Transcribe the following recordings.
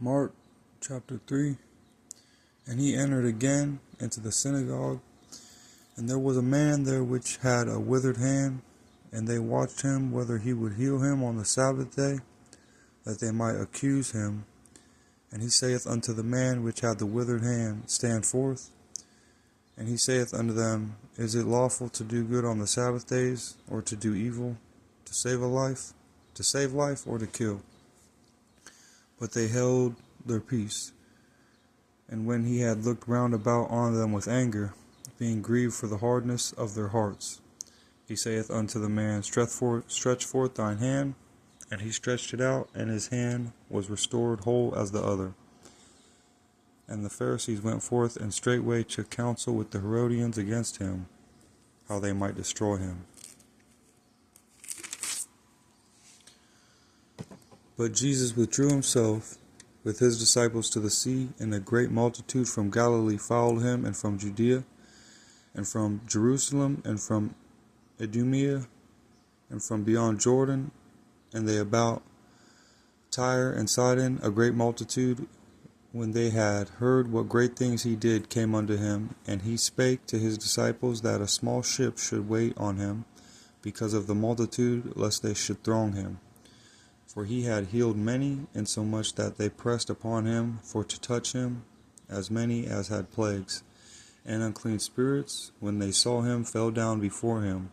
Mark chapter 3. And he entered again into the synagogue, and there was a man there which had a withered hand, and they watched him whether he would heal him on the Sabbath day, that they might accuse him. And he saith unto the man which had the withered hand, Stand forth. And he saith unto them, Is it lawful to do good on the Sabbath days, or to do evil, to save life, or to kill? But they held their peace. And when he had looked round about on them with anger, being grieved for the hardness of their hearts, he saith unto the man, Stretch forth thine hand. And he stretched it out, and his hand was restored whole as the other. And the Pharisees went forth, and straightway took counsel with the Herodians against him, how they might destroy him. But Jesus withdrew himself with his disciples to the sea, and a great multitude from Galilee followed him, and from Judea, and from Jerusalem, and from Idumea, and from beyond Jordan, and they about Tyre and Sidon, a great multitude, when they had heard what great things he did, came unto him. And he spake to his disciples that a small ship should wait on him, because of the multitude, lest they should throng him. For he had healed many, insomuch that they pressed upon him for to touch him, as many as had plagues. And unclean spirits, when they saw him, fell down before him,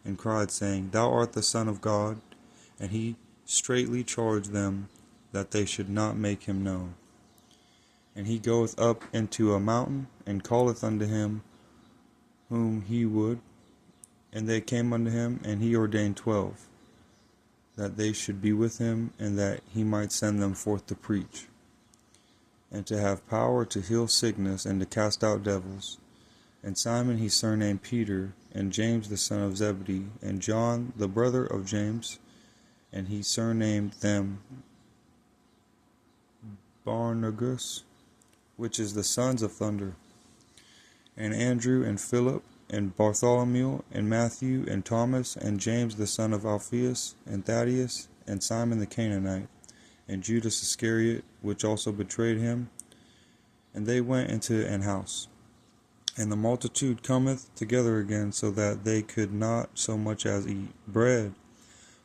and cried, saying, Thou art the Son of God. And he straitly charged them that they should not make him known. And he goeth up into a mountain, and calleth unto him whom he would. And they came unto him, and he ordained 12, that they should be with him, and that he might send them forth to preach, and to have power to heal sickness, and to cast out devils. And Simon he surnamed Peter, and James the son of Zebedee, and John the brother of James, and he surnamed them Boanerges, which is the sons of thunder, and Andrew, and Philip, and Bartholomew, and Matthew, and Thomas, and James the son of Alphaeus, and Thaddeus, and Simon the Canaanite, and Judas Iscariot, which also betrayed him. And they went into an house. And the multitude cometh together again, so that they could not so much as eat bread.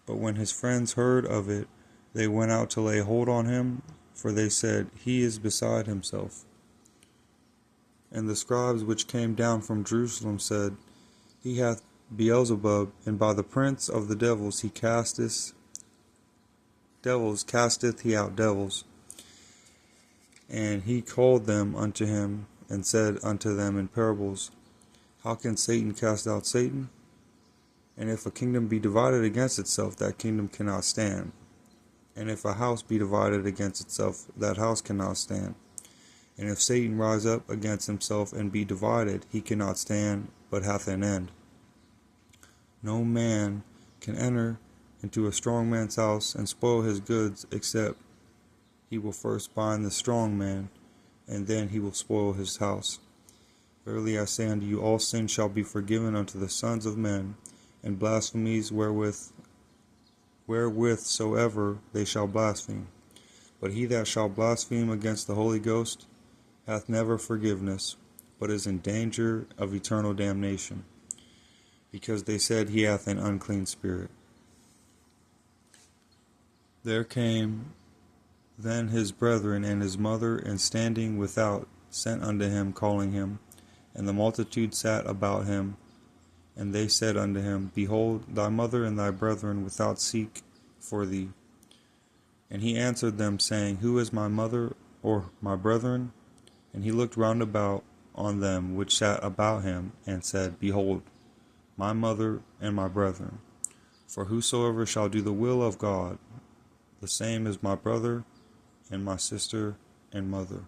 But when his friends heard of it, they went out to lay hold on him, for they said, He is beside himself. And the scribes which came down from Jerusalem said, He hath Beelzebub, and by the prince of the devils casteth he out devils. And he called them unto him, and said unto them in parables, How can Satan cast out Satan? And if a kingdom be divided against itself, that kingdom cannot stand. And if a house be divided against itself, that house cannot stand. And if Satan rise up against himself and be divided, he cannot stand, but hath an end. No man can enter into a strong man's house and spoil his goods, except he will first bind the strong man, and then he will spoil his house. Verily I say unto you, all sins shall be forgiven unto the sons of men, and blasphemies wherewith soever they shall blaspheme. But he that shall blaspheme against the Holy Ghost hath never forgiveness, but is in danger of eternal damnation, because they said he hath an unclean spirit. There came then his brethren and his mother, and standing without, sent unto him, calling him. And the multitude sat about him. And they said unto him, Behold, thy mother and thy brethren without seek for thee. And he answered them, saying, Who is my mother or my brethren? And he looked round about on them which sat about him, and said, Behold, my mother and my brethren. For whosoever shall do the will of God, the same is my brother, and my sister, and mother.